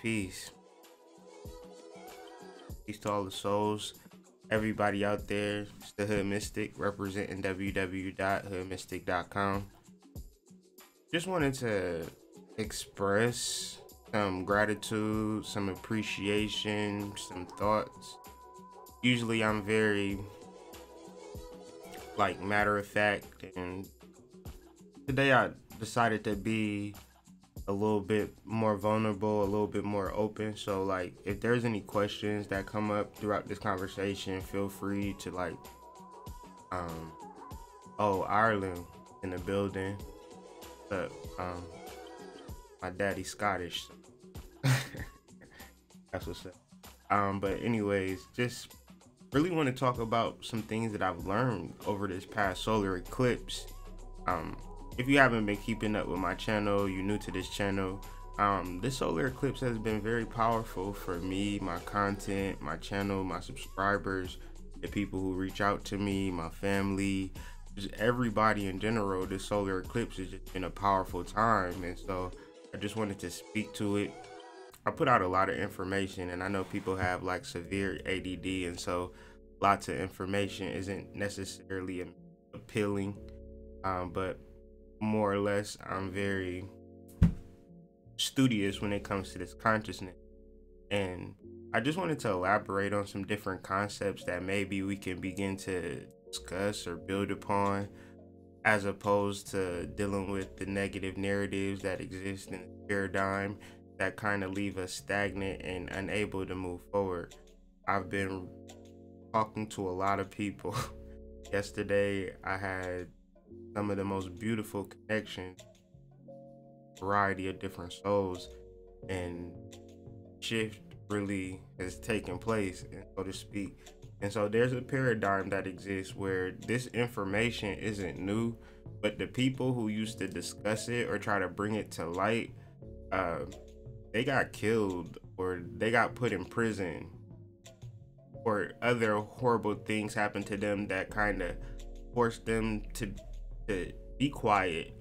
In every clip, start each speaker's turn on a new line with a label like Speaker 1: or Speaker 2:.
Speaker 1: peace. Peace to all the souls. Everybody out there, it's the Hoodmystic representing www.hoodmystic.com. Just wanted to express some gratitude, some appreciation, some thoughts. Usually I'm very matter of fact, and today I decided to be a little bit more vulnerable, a little bit more open. So if there's any questions that come up throughout this conversation, feel free to Ireland in the building. But my daddy's Scottish. So that's what's up. But anyways, just really want to talk about some things that I've learned over this past solar eclipse. If you haven't been keeping up with my channel, you're new to this channel, this solar eclipse has been very powerful for me, my content, my channel, my subscribers, the people who reach out to me, my family, just everybody in general. This solar eclipse has just been a powerful time, and so I just wanted to speak to it. I put out a lot of information, and I know people have severe ADD, and so lots of information isn't necessarily appealing, but more or less I'm very studious when it comes to this consciousness, and I just wanted to elaborate on some different concepts that maybe we can begin to discuss or build upon, as opposed to dealing with the negative narratives that exist in the paradigm that kind of leave us stagnant and unable to move forward. I've been talking to a lot of people. Yesterday I had some of the most beautiful connections, variety of different souls, and shift really has taken place, and so to speak. And so there's a paradigm that exists where this information isn't new, but the people who used to discuss it or try to bring it to light, they got killed or they got put in prison, or other horrible things happened to them that kind of forced them to be quiet.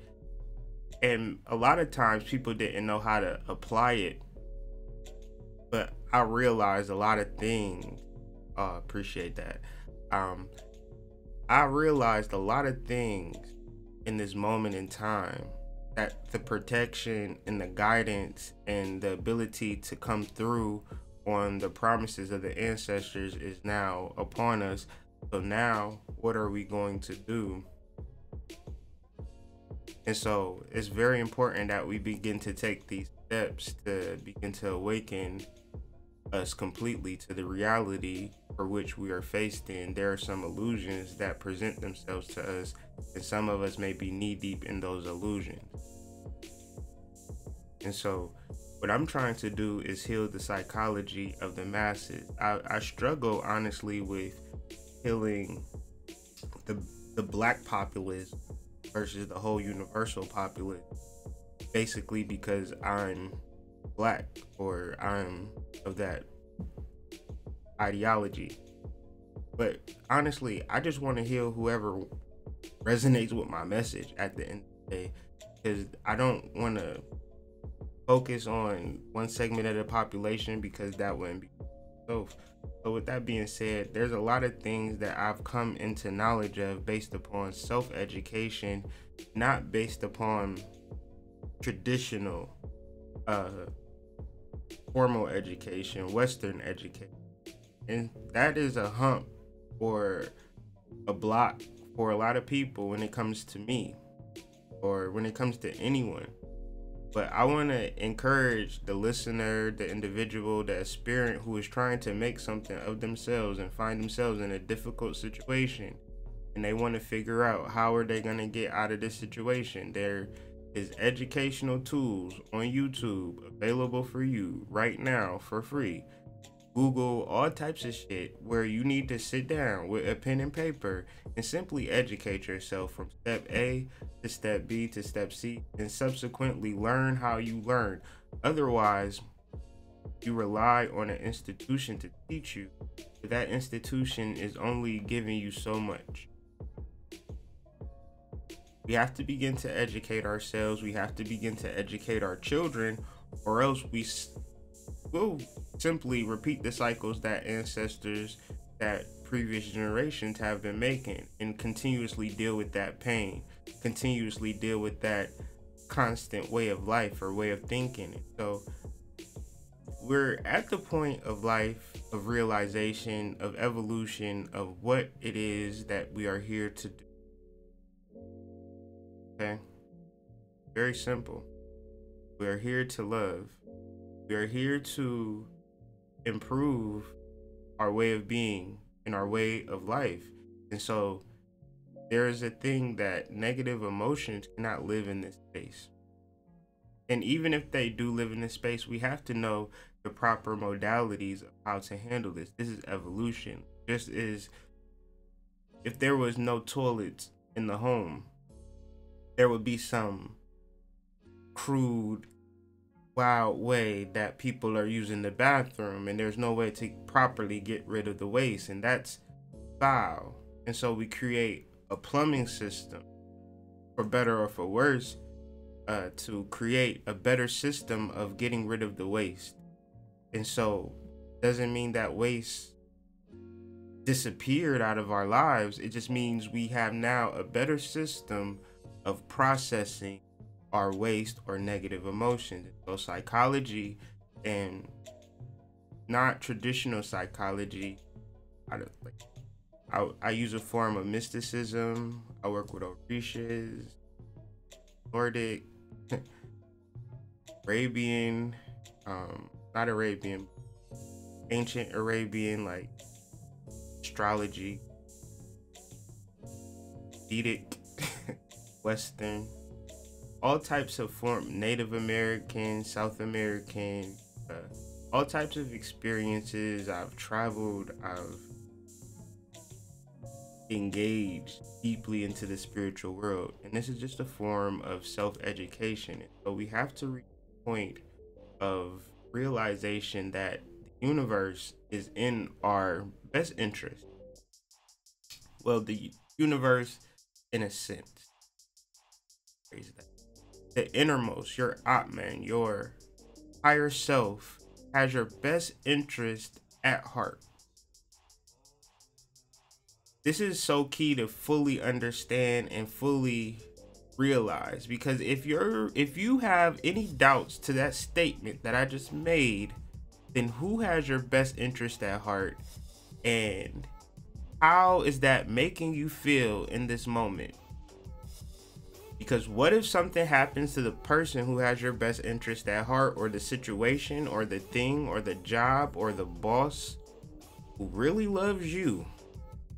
Speaker 1: And a lot of times people didn't know how to apply it, but I realized a lot of things. Appreciate that. I realized a lot of things in this moment in time, that the protection and the guidance and the ability to come through on the promises of the ancestors is now upon us. So now what are we going to do? And so it's very important that we begin to take these steps to begin to awaken us completely to the reality for which we are faced in. There are some illusions that present themselves to us, and some of us may be knee deep in those illusions. And so what I'm trying to do is heal the psychology of the masses. I struggle honestly with healing the black populace versus the whole universal populace, basically because I'm black or I'm of that ideology. But honestly, I just want to heal whoever resonates with my message at the end of the day, because I don't want to focus on one segment of the population, because that wouldn't be so. So with that being said, there's a lot of things that I've come into knowledge of based upon self-education, not based upon traditional formal education, Western education. And that is a hump or a block for a lot of people when it comes to me or when it comes to anyone. But I want to encourage the listener, the individual, the aspirant who is trying to make something of themselves and find themselves in a difficult situation, and they want to figure out how are they going to get out of this situation. There is educational tools on YouTube available for you right now for free. Google all types of shit where you need to sit down with a pen and paper and simply educate yourself from step A to step B to step C, and subsequently learn how you learn. Otherwise, you rely on an institution to teach you, but that institution is only giving you so much. We have to begin to educate ourselves. We have to begin to educate our children, or else we'll simply repeat the cycles that ancestors, that previous generations have been making, and continuously deal with that pain, continuously deal with that constant way of life or way of thinking. So we're at the point of life of realization, of evolution, of what it is that we are here to do. Okay? Very simple. We are here to love. We are here to improve our way of being and our way of life. And so there is a thing that negative emotions cannot live in this space. And even if they do live in this space, we have to know the proper modalities of how to handle this. This is evolution. Just as if there was no toilets in the home, there would be some crude, wild way that people are using the bathroom, and there's no way to properly get rid of the waste, and that's foul. And so we create a plumbing system, for better or for worse, to create a better system of getting rid of the waste. And so doesn't mean that waste disappeared out of our lives. It just means we have now a better system of processing our waste or negative emotions. So psychology, and not traditional psychology, I use a form of mysticism. I work with Orishas, Nordic, Arabian, not Arabian, ancient Arabian, like astrology, Vedic, Western, all types of form, Native American, South American, all types of experiences. I've traveled, I've engaged deeply into the spiritual world, and this is just a form of self-education. So we have to reach a point of realization that the universe is in our best interest. Well, the universe, in a sense, the innermost, your Atman, your higher self, has your best interest at heart. This is so key to fully understand and fully realize, because if you have any doubts to that statement that I just made, then who has your best interest at heart, and how is that making you feel in this moment? Because what if something happens to the person who has your best interest at heart, or the situation or the thing or the job or the boss who really loves you,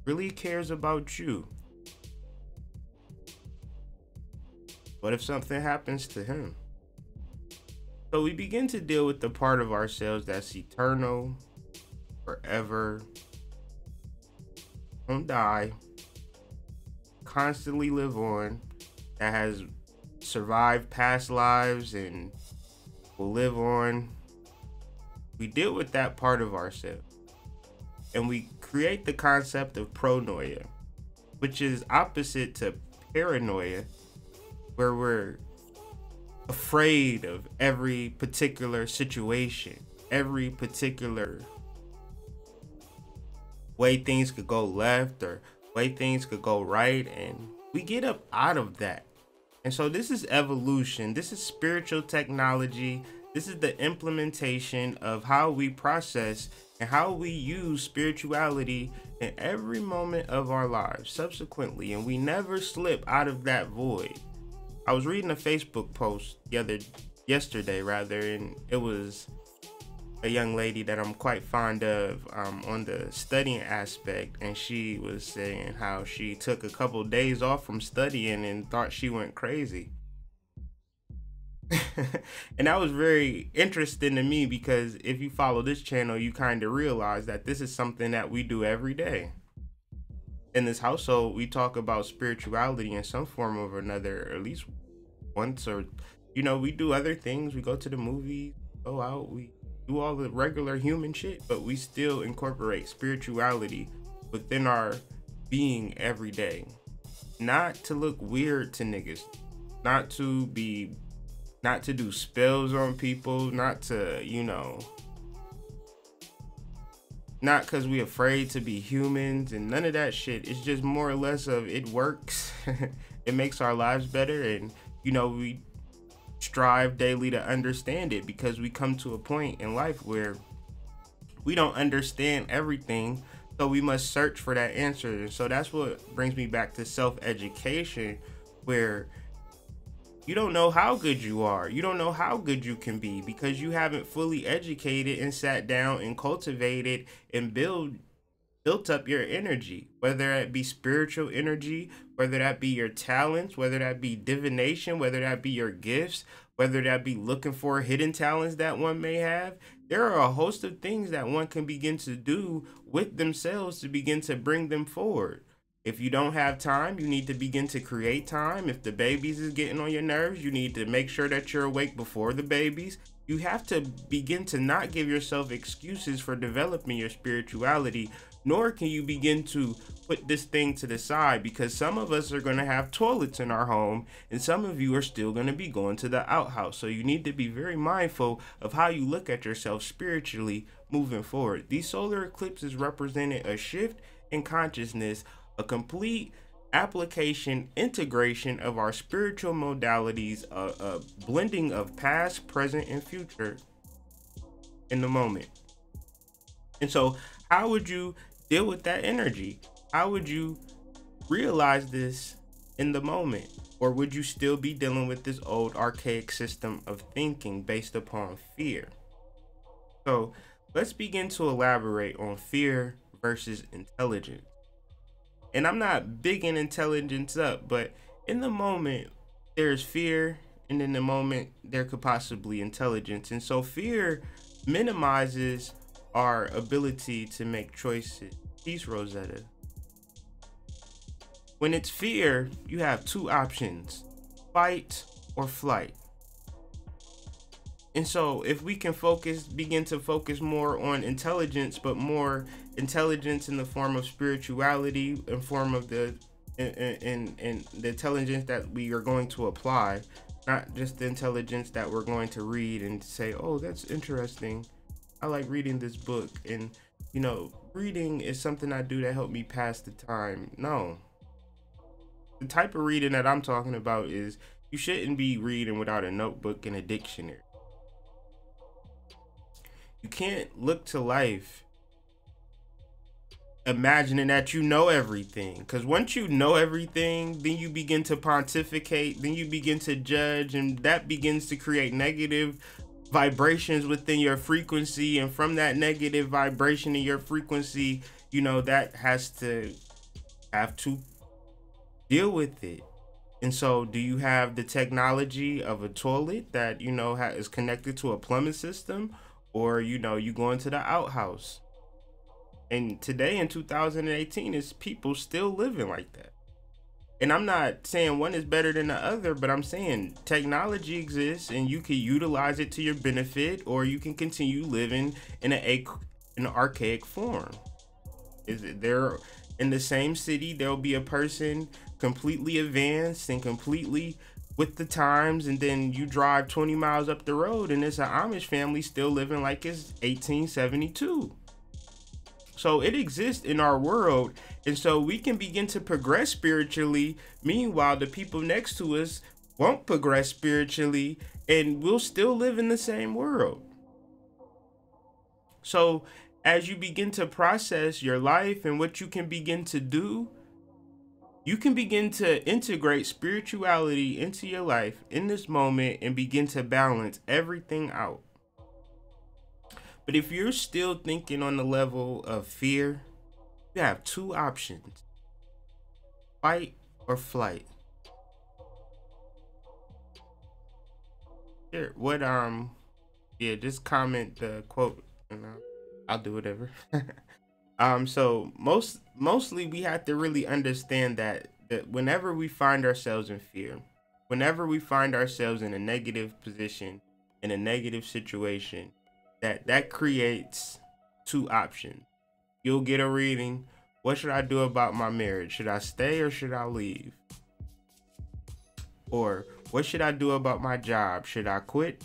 Speaker 1: really cares about you? What if something happens to him? So we begin to deal with the part of ourselves that's eternal, forever, don't die, constantly live on, that has survived past lives and will live on. We deal with that part of ourselves, and we create the concept of pronoia, which is opposite to paranoia, where we're afraid of every particular situation, every particular way things could go left or way things could go right, and we get up out of that. And so this is evolution. This is spiritual technology. This is the implementation of how we process and how we use spirituality in every moment of our lives subsequently, and we never slip out of that void. I was reading a Facebook post yesterday, and it was a young lady that I'm quite fond of on the studying aspect, and she was saying how she took a couple days off from studying and thought she went crazy. And that was very interesting to me, because if you follow this channel, you kind of realize that this is something that we do every day. In this household, we talk about spirituality in some form or another, at least once, or we do other things. We go to the movies, go out, we do all the regular human shit, but we still incorporate spirituality within our being every day. Not to look weird to niggas, not to do spells on people, not to, not because we afraid to be humans and none of that shit. It's just more or less of it works. It makes our lives better, and we strive daily to understand it, because we come to a point in life where we don't understand everything, so we must search for that answer. And so that's what brings me back to self-education, where you don't know how good you are. You don't know how good you can be, because you haven't fully educated and sat down and cultivated and built up your energy, whether that be spiritual energy, whether that be your talents, whether that be divination, whether that be your gifts, whether that be looking for hidden talents that one may have. There are a host of things that one can begin to do with themselves to begin to bring them forward. If you don't have time, you need to begin to create time. If the babies is getting on your nerves, you need to make sure that you're awake before the babies. You have to begin to not give yourself excuses for developing your spirituality, nor can you begin to put this thing to the side, because some of us are going to have toilets in our home and some of you are still going to be going to the outhouse. So you need to be very mindful of how you look at yourself spiritually moving forward. These solar eclipses represented a shift in consciousness, a complete application, integration of our spiritual modalities, a blending of past, present, and future in the moment. And so how would you deal with that energy? How would you realize this in the moment? Or would you still be dealing with this old archaic system of thinking based upon fear? So let's begin to elaborate on fear versus intelligence. And I'm not bigging intelligence up, but in the moment there's fear, and in the moment there could possibly intelligence. And so fear minimizes our ability to make choices. Peace, Rosetta. When it's fear, you have two options: fight or flight. And so if we can begin to focus more on intelligence, but more intelligence in the form of spirituality, in form of the intelligence that we are going to apply, not just the intelligence that we're going to read and say, oh, that's interesting, I like reading this book, and reading is something I do to help me pass the time. No, the type of reading that I'm talking about is you shouldn't be reading without a notebook and a dictionary. You can't look to life imagining that you know everything, because once you know everything, then you begin to pontificate, then you begin to judge, and that begins to create negative vibrations within your frequency. And from that negative vibration in your frequency, that has to have to deal with it. And so do you have the technology of a toilet that is connected to a plumbing system, or you go into the outhouse? And today in 2018 is people still living like that. And I'm not saying one is better than the other, but I'm saying technology exists and you can utilize it to your benefit, or you can continue living in an archaic form. Is it there in the same city? There'll be a person completely advanced and completely with the times, and then you drive 20 miles up the road and it's an Amish family still living like it's 1872. So it exists in our world, and so we can begin to progress spiritually. Meanwhile, the people next to us won't progress spiritually, and we'll still live in the same world. So as you begin to process your life and what you can begin to do, you can begin to integrate spirituality into your life in this moment and begin to balance everything out. But if you're still thinking on the level of fear, you have two options: fight or flight. Here, just comment the quote and I'll do whatever. So mostly we have to really understand that whenever we find ourselves in fear, whenever we find ourselves in a negative position, in a negative situation, that creates two options. You'll get a reading: what should I do about my marriage? Should I stay or should I leave? Or what should I do about my job? Should I quit?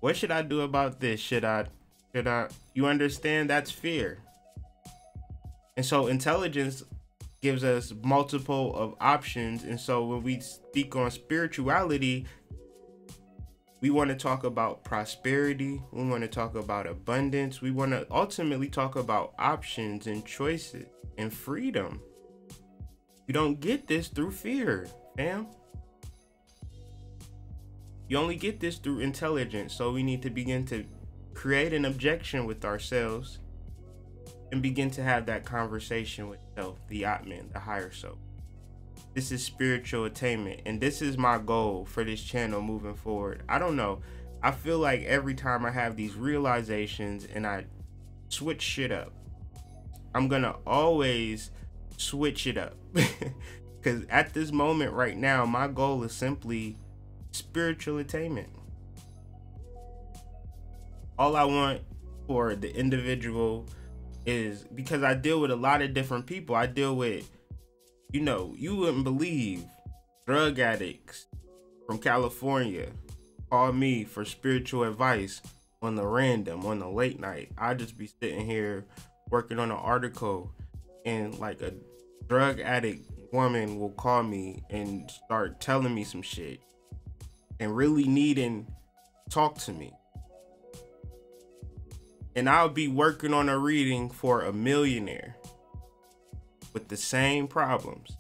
Speaker 1: What should I do about this? Should I You understand that's fear. And so intelligence gives us multiple of options. And so when we speak on spirituality, we want to talk about prosperity. We want to talk about abundance. We want to ultimately talk about options and choices and freedom. You don't get this through fear, fam. You only get this through intelligence. So we need to begin to create an objection with ourselves and begin to have that conversation with self, the Atman, the higher self. This is spiritual attainment, and this is my goal for this channel moving forward. I don't know. I feel like every time I have these realizations and I switch shit up, I'm gonna always switch it up. Because at this moment right now, my goal is simply spiritual attainment. All I want for the individual is, because I deal with a lot of different people. I deal with, you know, you wouldn't believe, drug addicts from California call me for spiritual advice on the random, on the late night. I just be sitting here working on an article, and like a drug addict woman will call me and start telling me some shit and really needing talk to me. And I'll be working on a reading for a millionaire with the same problems.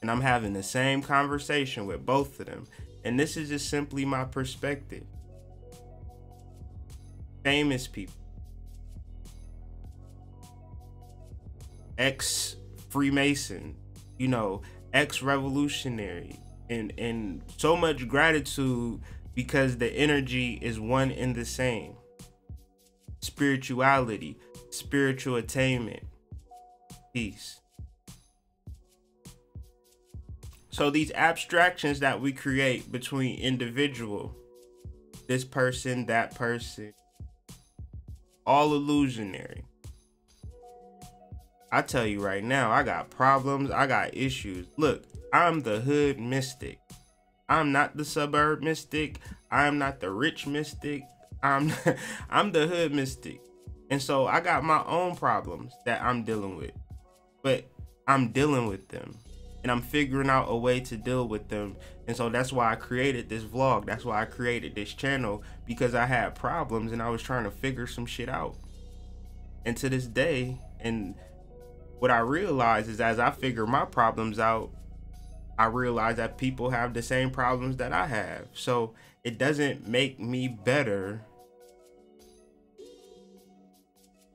Speaker 1: And I'm having the same conversation with both of them. And this is just simply my perspective. Famous people, ex-Freemason, you know, ex-revolutionary, and so much gratitude because the energy is one and the same. Spirituality, spiritual attainment, peace. So these abstractions that we create between individual, this person, that person, all illusionary. I tell you right now, I got problems, I got issues. Look, I'm the hood mystic. I'm not the suburb mystic. I'm not the rich mystic. I'm the hood mystic. And so I got my own problems that I'm dealing with, but I'm dealing with them and I'm figuring out a way to deal with them. And so that's why I created this vlog. That's why I created this channel, because I had problems and I was trying to figure some shit out. And to this day, and what I realized is, as I figure my problems out, I realize that people have the same problems that I have. So it doesn't make me better.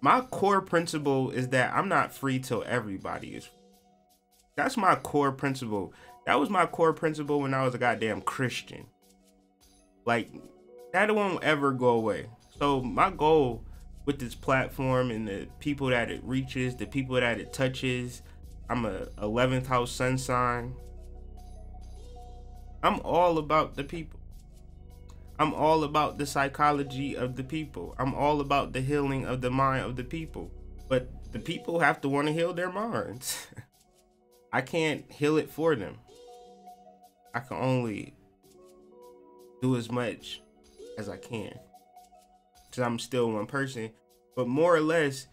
Speaker 1: My core principle is that I'm not free till everybody is free. That's my core principle. That was my core principle when I was a goddamn Christian. Like, that won't ever go away. So my goal with this platform and the people that it reaches, the people that it touches, I'm a 11th house sun sign. I'm all about the people. I'm all about the psychology of the people. I'm all about the healing of the mind of the people. But the people have to want to heal their minds. I can't heal it for them. I can only do as much as I can, because I'm still one person. But more or less,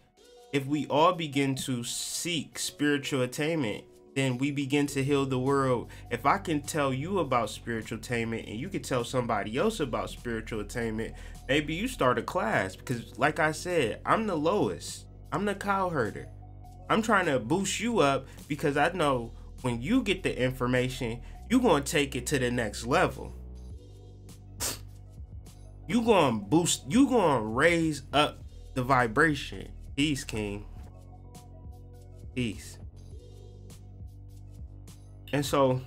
Speaker 1: if we all begin to seek spiritual attainment, then we begin to heal the world. If I can tell you about spiritual attainment and you can tell somebody else about spiritual attainment, maybe you start a class. Because like I said, I'm the lowest. I'm the cow herder. I'm trying to boost you up, because I know when you get the information, you're going to take it to the next level. You're going to boost, you're going to raise up the vibration. Peace, King. Peace. And so,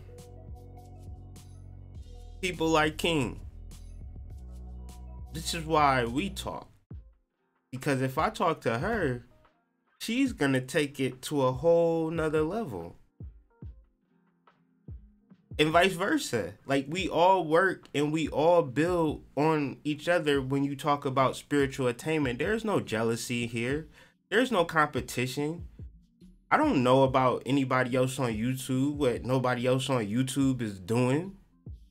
Speaker 1: people like King, this is why we talk. Because if I talk to her, she's gonna take it to a whole nother level. And vice versa. Like, we all work and we all build on each other when you talk about spiritual attainment. There's no jealousy here. There's no competition. I don't know about anybody else on YouTube, what nobody else on YouTube is doing.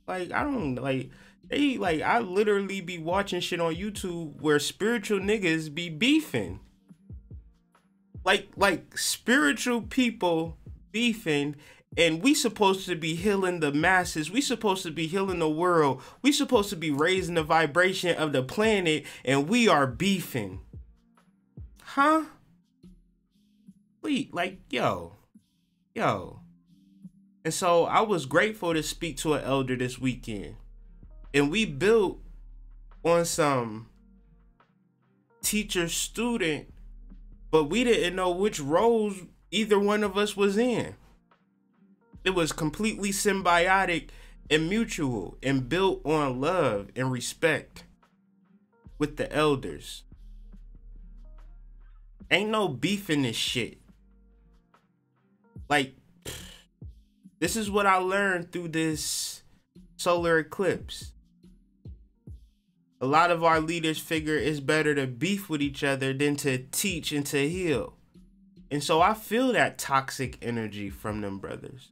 Speaker 1: Like, I don't, like, They like, I literally be watching shit on YouTube where spiritual niggas be beefing. Like spiritual people beefing, and we supposed to be healing the masses. We supposed to be healing the world. We supposed to be raising the vibration of the planet, and we are beefing. Huh? Wait, like, yo. And so I was grateful to speak to an elder this weekend. And we built on some teacher-student, but we didn't know which roles either one of us was in. It was completely symbiotic and mutual and built on love and respect with the elders. Ain't no beef in this shit. Like, this is what I learned through this solar eclipse. A lot of our leaders figure it's better to beef with each other than to teach and to heal. And so I feel that toxic energy from them brothers.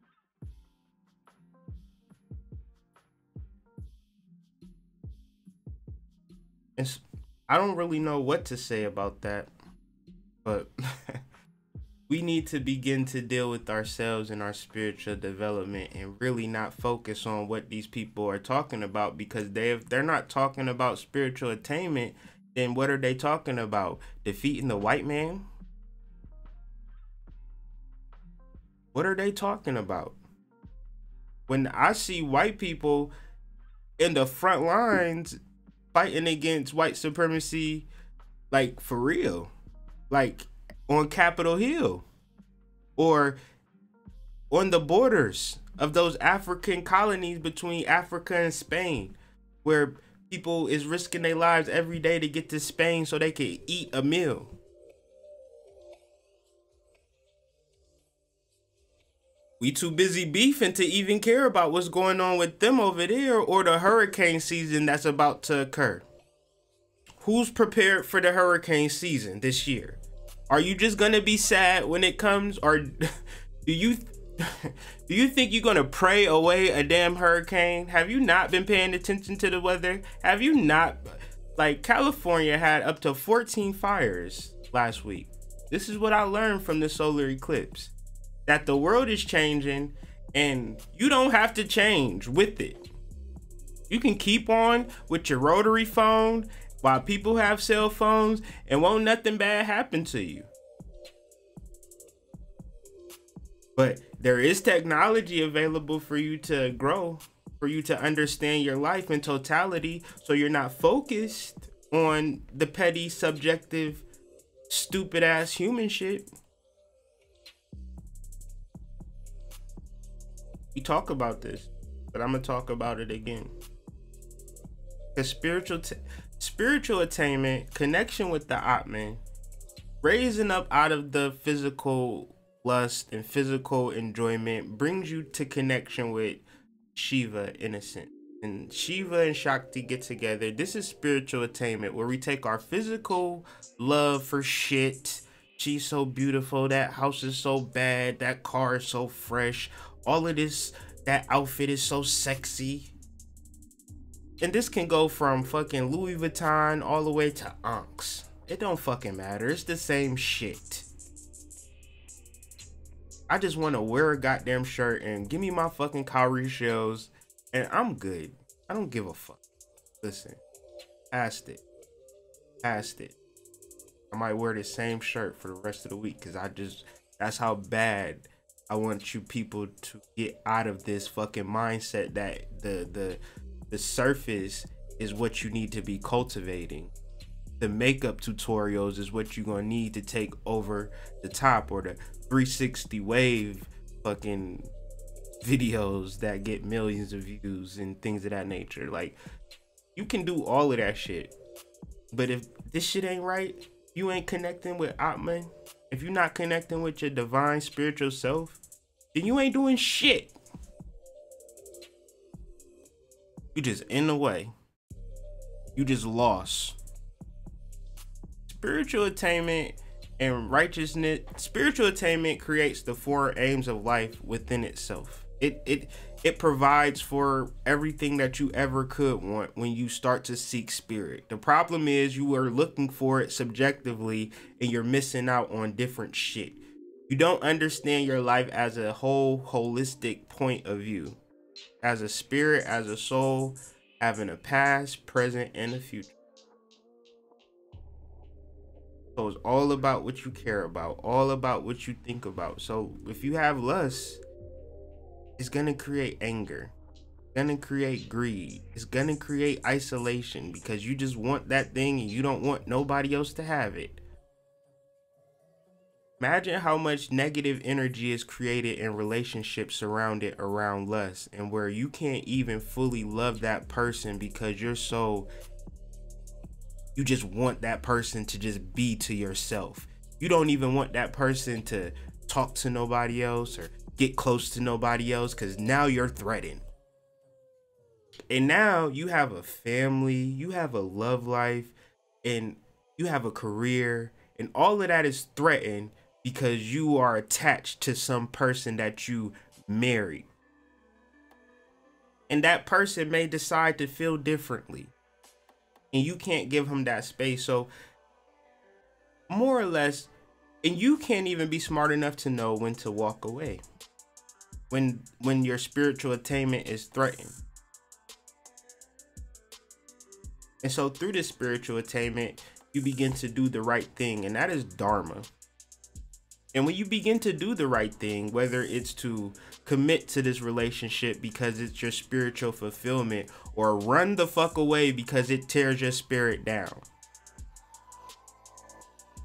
Speaker 1: And I don't really know what to say about that, but we need to begin to deal with ourselves and our spiritual development and really not focus on what these people are talking about, because if they're not talking about spiritual attainment, then what are they talking about? Defeating the white man? What are they talking about? When I see white people in the front lines fighting against white supremacy, like for real, like on Capitol Hill or on the borders of those African colonies between Africa and Spain, where people is risking their lives every day to get to Spain so they can eat a meal. We too busy beefing to even care about what's going on with them over there or the hurricane season that's about to occur. Who's prepared for the hurricane season this year? Are you just gonna be sad when it comes, or do you think you're gonna pray away a damn hurricane? Have you not been paying attention to the weather? Have you not? Like, California had up to 14 fires last week. This is what I learned from the solar eclipse. That the world is changing and you don't have to change with it. You can keep on with your rotary phone while people have cell phones and won't nothing bad happen to you. But there is technology available for you to grow, for you to understand your life in totality, so you're not focused on the petty, subjective, stupid ass human shit. We talk about this, but I'm gonna talk about it again. Because spiritual attainment, connection with the Atman, raising up out of the physical lust and physical enjoyment, brings you to connection with Shiva, innocent. And Shiva and Shakti get together. This is spiritual attainment, where we take our physical love for shit. She's so beautiful, that house is so bad, that car is so fresh, all of this, that outfit is so sexy. And this can go from fucking Louis Vuitton all the way to Onks. It don't fucking matter. It's the same shit. I just want to wear a goddamn shirt and give me my fucking cowrie shells and I'm good. I don't give a fuck. Listen, past it. I might wear the same shirt for the rest of the week, because that's how bad I want you people to get out of this fucking mindset that the surface is what you need to be cultivating. The makeup tutorials is what you're gonna need to take over the top, or the 360 wave fucking videos that get millions of views and things of that nature. Like, you can do all of that shit, but if this shit ain't right, you ain't connecting with Atman, if you're not connecting with your divine spiritual self, then you ain't doing shit. You just in the way. You just lost. Spiritual attainment and righteousness. Spiritual attainment creates the four aims of life within itself. It provides for everything that you ever could want when you start to seek spirit. The problem is you are looking for it subjectively and you're missing out on different shit. You don't understand your life as a whole holistic point of view. As a spirit, as a soul, having a past, present, and a future. So it's all about what you care about, all about what you think about. So if you have lust, it's gonna create anger. Gonna create greed. It's gonna create isolation because you just want that thing and you don't want nobody else to have it. Imagine how much negative energy is created in relationships surrounded around lust, and where you can't even fully love that person because you just want that person to just be to yourself. You don't even want that person to talk to nobody else or get close to nobody else because now you're threatened. And now you have a family, you have a love life, and you have a career, and all of that is threatened because you are attached to some person that you married. And that person may decide to feel differently. And you can't give him that space. So more or less, and you can't even be smart enough to know when to walk away. When your spiritual attainment is threatened. And so through this spiritual attainment, you begin to do the right thing, and that is dharma. And when you begin to do the right thing, whether it's to commit to this relationship because it's your spiritual fulfillment, or run the fuck away because it tears your spirit down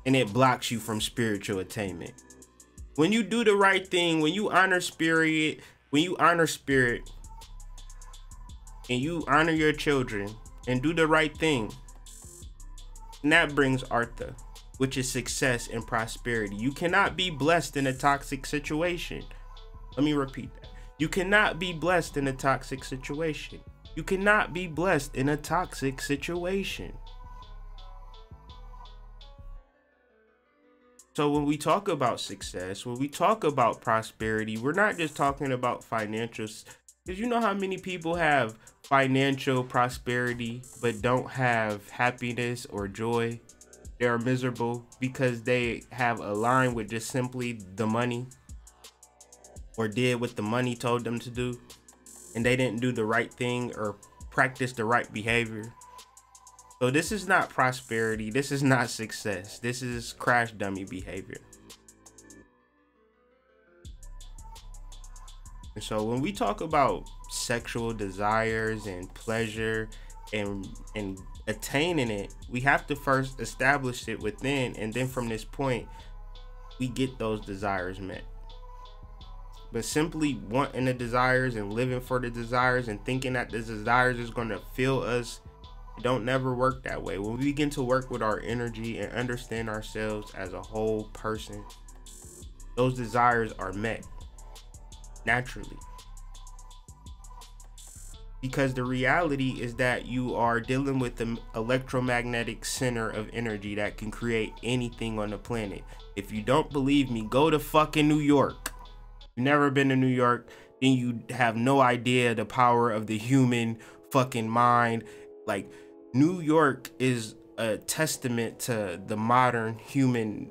Speaker 1: and it blocks you from spiritual attainment. When you do the right thing, when you honor spirit, and you honor your children and do the right thing, and that brings artha, which is success and prosperity. You cannot be blessed in a toxic situation. Let me repeat that. You cannot be blessed in a toxic situation. You cannot be blessed in a toxic situation. So when we talk about success, when we talk about prosperity, we're not just talking about financials. Because you know how many people have financial prosperity but don't have happiness or joy? They are miserable because they have aligned with just simply the money, or did what the money told them to do, and they didn't do the right thing or practice the right behavior. So this is not prosperity. This is not success. This is crash dummy behavior. And so when we talk about sexual desires and pleasure and attaining it, we have to first establish it within, and then from this point we get those desires met. But simply wanting the desires and living for the desires and thinking that the desires is going to fill us, it don't never work that way. When we begin to work with our energy and understand ourselves as a whole person, those desires are met naturally. Because the reality is that you are dealing with the electromagnetic center of energy that can create anything on the planet. If you don't believe me, go to fucking New York. If you've never been to New York, then you have no idea the power of the human fucking mind. Like, New York is a testament to the modern human,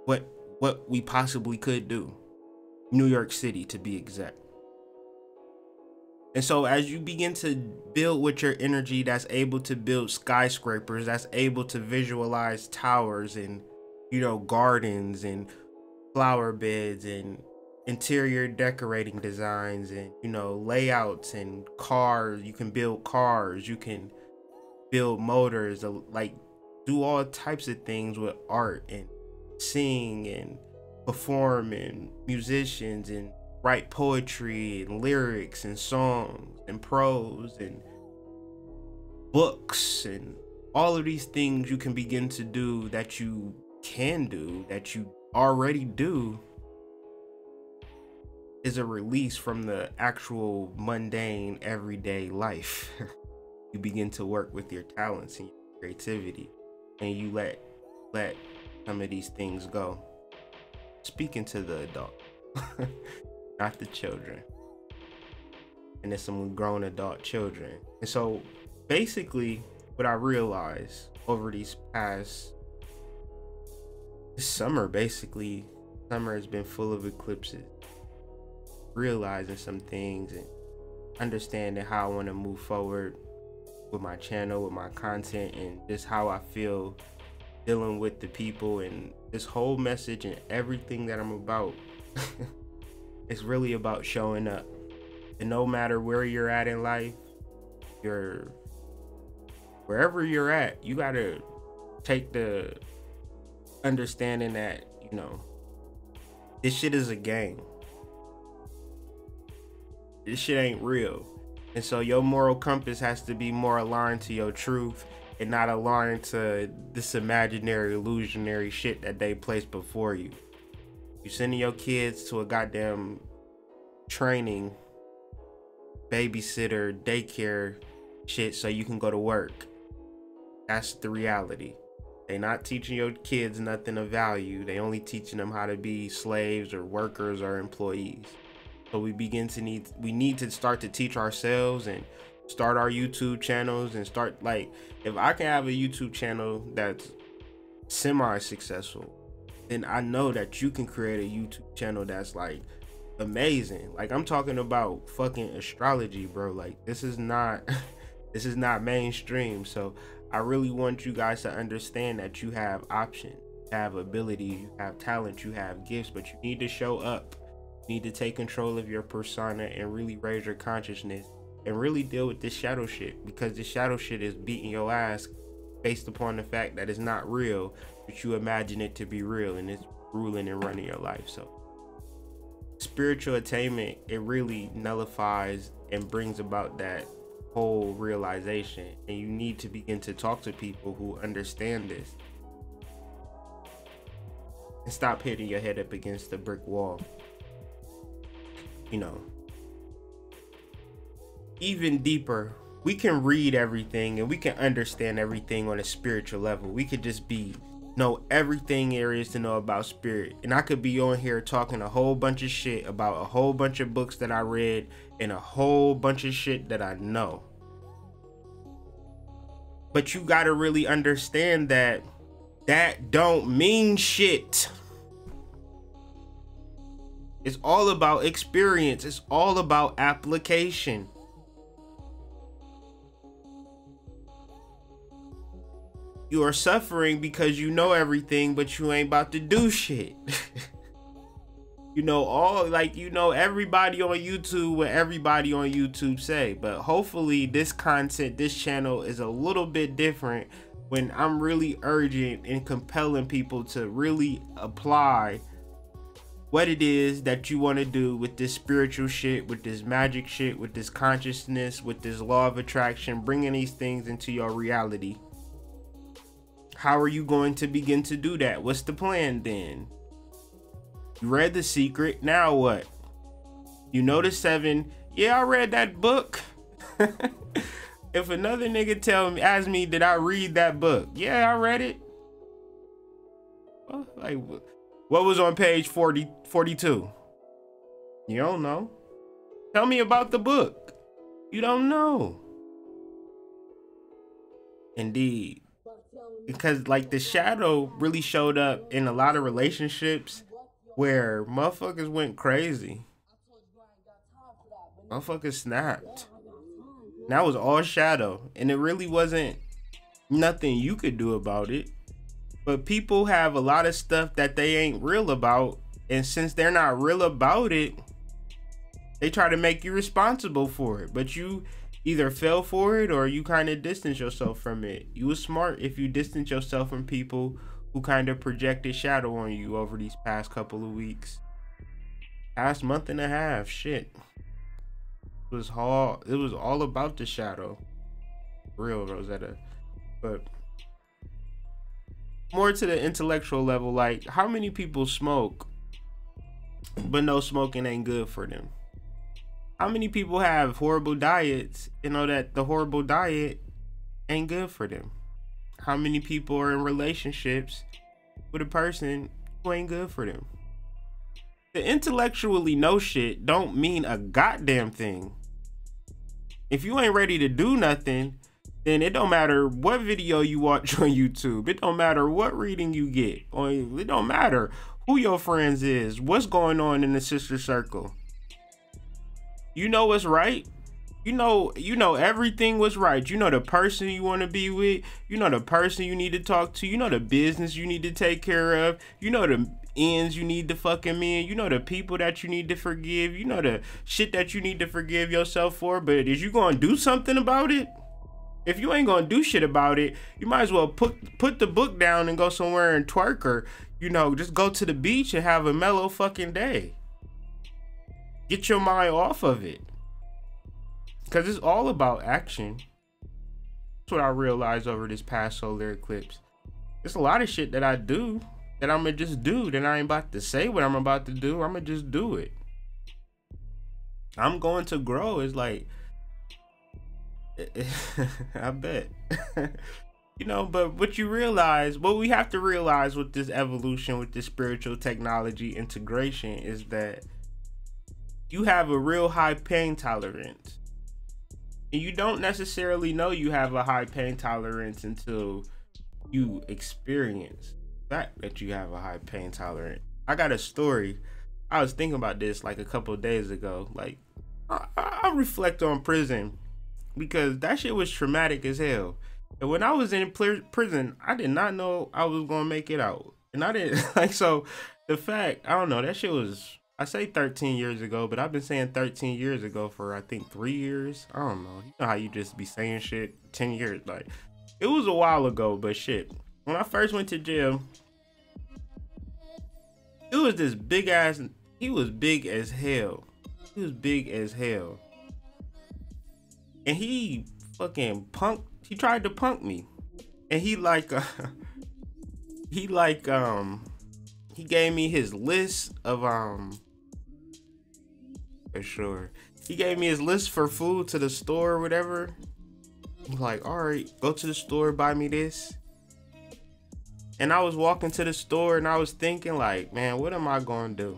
Speaker 1: what we possibly could do. New York City, to be exact. And so as you begin to build with your energy that's able to build skyscrapers, that's able to visualize towers and, you know, gardens and flower beds and interior decorating designs and, you know, layouts and cars, you can build cars, you can build motors, like do all types of things with art and sing and perform and musicians and write poetry and lyrics and songs and prose and books and all of these things you can begin to do, that you can do, that you already do, is a release from the actual mundane everyday life. You begin to work with your talents and your creativity, and you let some of these things go. Speaking to the adult, not the children. and then some grown adult children. And so basically what I realized over these past this summer has been full of eclipses, realizing some things and understanding how I want to move forward with my channel, with my content, and just how I feel dealing with the people and this whole message and everything that I'm about. It's really about showing up. And no matter where you're at in life, wherever you're at, you gotta take the understanding that, you know, this shit is a game. This shit ain't real. And so your moral compass has to be more aligned to your truth and not aligned to this imaginary, illusionary shit that they place before you. You sending your kids to a goddamn training, babysitter, daycare shit so you can go to work. That's the reality. They not teaching your kids nothing of value. They only teaching them how to be slaves or workers or employees. So we need to start to teach ourselves and start our YouTube channels and start, like, if I can have a YouTube channel that's semi-successful, then I know that you can create a YouTube channel that's like amazing. Like, I'm talking about fucking astrology, bro. Like, this is not this is not mainstream. So I really want you guys to understand that you have options, you have ability, you have talent, you have gifts, but you need to show up. You need to take control of your persona and really raise your consciousness and really deal with this shadow shit, because this shadow shit is beating your ass based upon the fact that it's not real, but you imagine it to be real, and it's ruling and running your life. So spiritual attainment, it really nullifies and brings about that whole realization, and you need to begin to talk to people who understand this and stop hitting your head up against the brick wall. You know, even deeper, we can read everything and we can understand everything on a spiritual level. We could just know everything there is to know about spirit, and I could be on here talking a whole bunch of shit about a whole bunch of books that I read and a whole bunch of shit that I know. But you gotta really understand that that don't mean shit. It's all about experience. It's all about application. You are suffering because you know everything, but you ain't about to do shit. You know everybody on YouTube, what everybody on YouTube say, but hopefully this content, this channel is a little bit different when I'm really urging and compelling people to really apply what it is that you want to do with this spiritual shit, with this magic shit, with this consciousness, with this law of attraction, bringing these things into your reality. How are you going to begin to do that? What's the plan then? You read The Secret, now what? You know the 7, yeah, I read that book. If another nigga ask me, did I read that book? Yeah, I read it. Well, like, what was on page 42? You don't know. Tell me about the book. You don't know. Indeed. Because like the shadow really showed up in a lot of relationships where motherfuckers went crazy. Motherfuckers snapped. And that was all shadow. And it really wasn't nothing you could do about it. But people have a lot of stuff that they ain't real about. And since they're not real about it, they try to make you responsible for it. But you either fell for it or you kind of distance yourself from it. You was smart if you distance yourself from people who kind of projected shadow on you over these past couple of weeks. Past month and a half, shit. It was all about the shadow. Real, Rosetta. But more to the intellectual level, like, how many people smoke but no, smoking ain't good for them? How many people have horrible diets and know that the horrible diet ain't good for them? How many people are in relationships with a person who ain't good for them? The intellectually know shit don't mean a goddamn thing. If you ain't ready to do nothing, then it don't matter what video you watch on YouTube. It don't matter what reading you get. It don't matter who your friends is, what's going on in the sister circle. You know what's right. You know everything was right. You know the person you want to be with. You know the person you need to talk to. You know the business you need to take care of. You know the ends you need to fucking mend. You know the people that you need to forgive. You know the shit that you need to forgive yourself for. But is you gonna do something about it? If you ain't gonna do shit about it, you might as well put the book down and go somewhere and twerk, or just go to the beach and have a mellow fucking day. Get your mind off of it. Because it's all about action. That's what I realized over this past solar eclipse. There's a lot of shit that I do that I'm going to just do. That I ain't about to say what I'm about to do. I'm going to just do it. I'm going to grow. It's like, I bet. But what we have to realize with this evolution, with this spiritual technology integration, is that you have a real high pain tolerance. And you don't necessarily know you have a high pain tolerance until you experience the fact that you have a high pain tolerance. I got a story. I was thinking about this like a couple of days ago. Like, I reflect on prison because that shit was traumatic as hell. And when I was in prison, I did not know I was gonna make it out. And I didn't so the fact, I don't know, that shit was, I say 13 years ago, but I've been saying 13 years ago for I think 3 years. I don't know. You know how you just be saying shit 10 years. Like, it was a while ago, but shit. When I first went to jail, it was this big ass, he was big as hell. He was big as hell. And he fucking he tried to punk me. And he gave me his list of for sure. He gave me his list for food to the store or whatever. He's like, all right, go to the store, buy me this. And I was walking to the store and I was thinking like, man, what am I gonna do?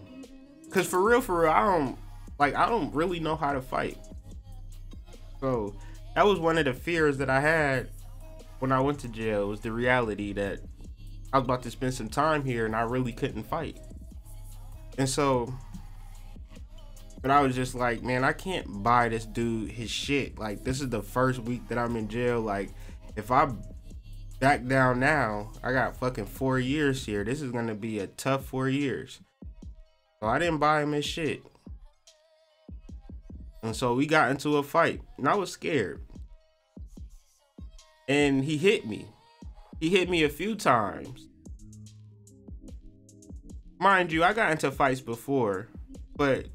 Speaker 1: Cause for real, I don't really know how to fight. So that was one of the fears that I had when I went to jail, was the reality that I was about to spend some time here and I really couldn't fight. And so, but I was just like, man, I can't buy this dude his shit. Like, this is the first week that I'm in jail. Like, if I back down now, I got fucking 4 years here. This is gonna be a tough 4 years. So I didn't buy him his shit. And so we got into a fight and I was scared. And he hit me. He hit me a few times. Mind you, I got into fights before, but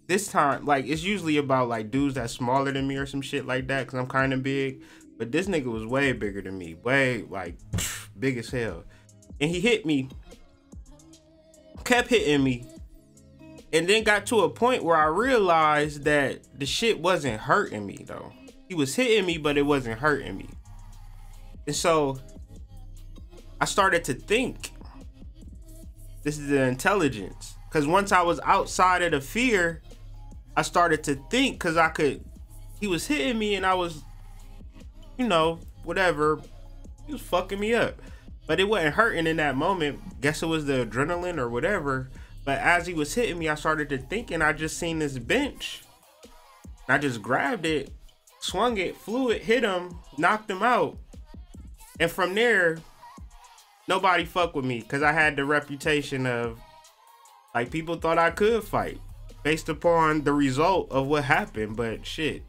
Speaker 1: this time, like, it's usually about like dudes that's smaller than me or some shit like that, because I'm kind of big. But this nigga was way bigger than me, way like big as hell. And he hit me, kept hitting me, and then got to a point where I realized that the shit wasn't hurting me though. He was hitting me, but it wasn't hurting me. And so I started to think, this is the intelligence. Because once I was outside of the fear, I started to think, because he was hitting me and I was, whatever, he was fucking me up. But it wasn't hurting in that moment. Guess it was the adrenaline or whatever. But as he was hitting me, I started to think, and I just seen this bench. I just grabbed it, swung it, flew it, hit him, knocked him out. And from there, nobody fucked with me, because I had the reputation of, like, people thought I could fight based upon the result of what happened. But shit,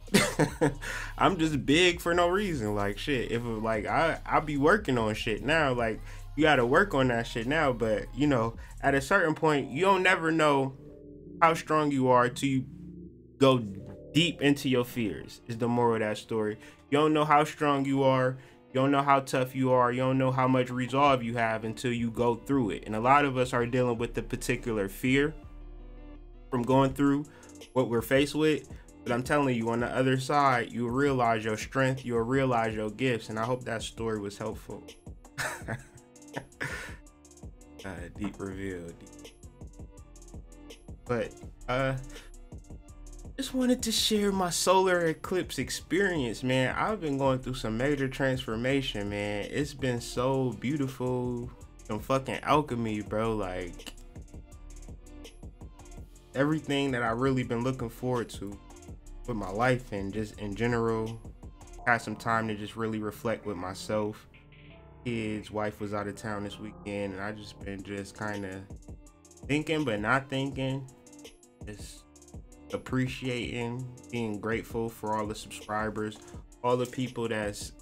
Speaker 1: I'm just big for no reason. Like, shit, if like I'll be working on shit now. Like, you gotta work on that shit now. But at a certain point, you don't never know how strong you are till you go deep into your fears, is the moral of that story. You don't know how strong you are. You don't know how tough you are. You don't know how much resolve you have until you go through it. And a lot of us are dealing with the particular fear from going through what we're faced with. But I'm telling you, on the other side, you'll realize your strength. You'll realize your gifts. And I hope that story was helpful. Deep reveal. But just just wanted to share my solar eclipse experience, man. I've been going through some major transformation, man. It's been so beautiful. Some fucking alchemy, bro. Like, everything that I really been looking forward to with my life and just in general. Had some time to just really reflect with myself. Kids, wife was out of town this weekend, and I just been just kind of thinking but not thinking. Just appreciating, being grateful for all the subscribers, all the people that's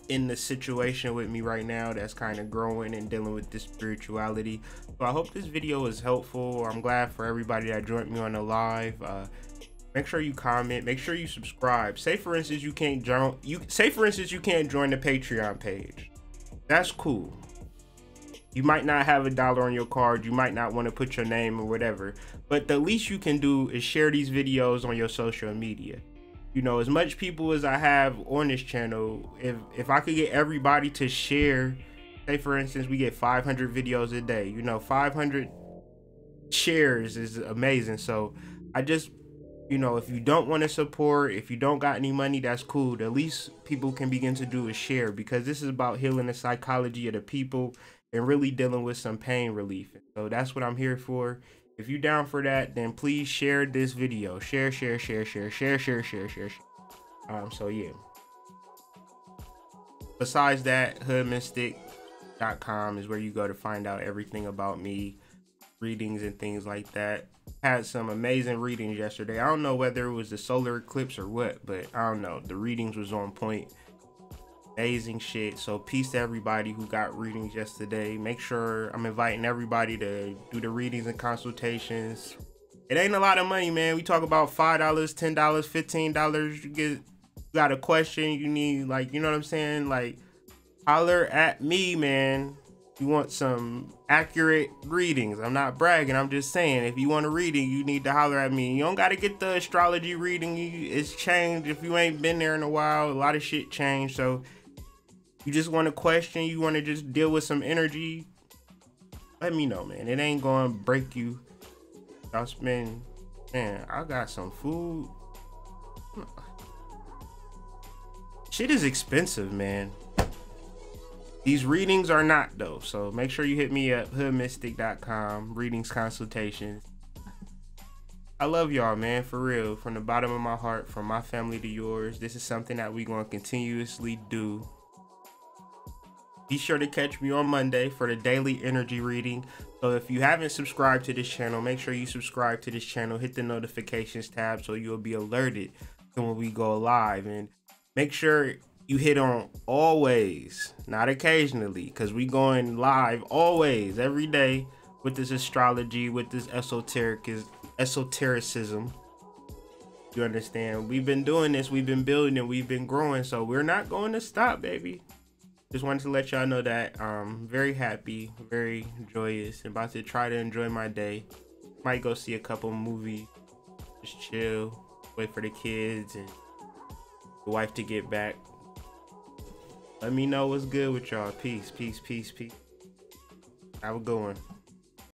Speaker 1: in the situation with me right now that's kind of growing and dealing with this spirituality. So I hope this video is helpful. I'm glad for everybody that joined me on the live. Make sure you comment, make sure you subscribe. Say for instance you can't join the Patreon page. That's cool. You might not have $1 on your card, you might not want to put your name or whatever, but the least you can do is share these videos on your social media. You know, as much people as I have on this channel, if I could get everybody to share, say for instance we get 500 videos a day, you know, 500 shares is amazing. So I just, you know, if you don't want to support, if you don't got any money, that's cool. The least people can begin to do is share, because this is about healing the psychology of the people and really dealing with some pain relief. So that's what I'm here for. If you down for that, then please share this video. Share. So yeah. Besides that, Hoodmystic.com is where you go to find out everything about me, readings and things like that. Had some amazing readings yesterday. I don't know whether it was the solar eclipse or what, but I don't know. The readings was on point. Amazing shit. So peace to everybody who got readings yesterday. Make sure I'm inviting everybody to do the readings and consultations. It ain't a lot of money, man. We talk about $5, $10, $15. You got a question you need, like, you know what I'm saying? Like, holler at me, man. You want some accurate readings. I'm not bragging, I'm just saying, if you want a reading, you need to holler at me. You don't got to get the astrology reading. It's changed. If you ain't been there in a while, a lot of shit changed. So you just want a question, you want to just deal with some energy, let me know, man. It ain't gonna break you. I'll spend, man, I got some food. Shit is expensive, man. These readings are not though, so make sure you hit me up, hoodmystic.com, readings, consultations. I love y'all, man, for real, from the bottom of my heart, from my family to yours. This is something that we gonna continuously do. Be sure to catch me on Monday for the daily energy reading. So if you haven't subscribed to this channel, make sure you subscribe to this channel, hit the notifications tab so you'll be alerted to when we go live, and make sure you hit on always, not occasionally, because we going live always, every day, with this astrology, with this esotericism. You understand? We've been doing this, we've been building, and we've been growing, so we're not going to stop, baby. Just wanted to let y'all know that I'm very happy, very joyous, and about to try to enjoy my day. Might go see a couple movies, just chill, wait for the kids and the wife to get back. Let me know what's good with y'all. Peace. Have a good one.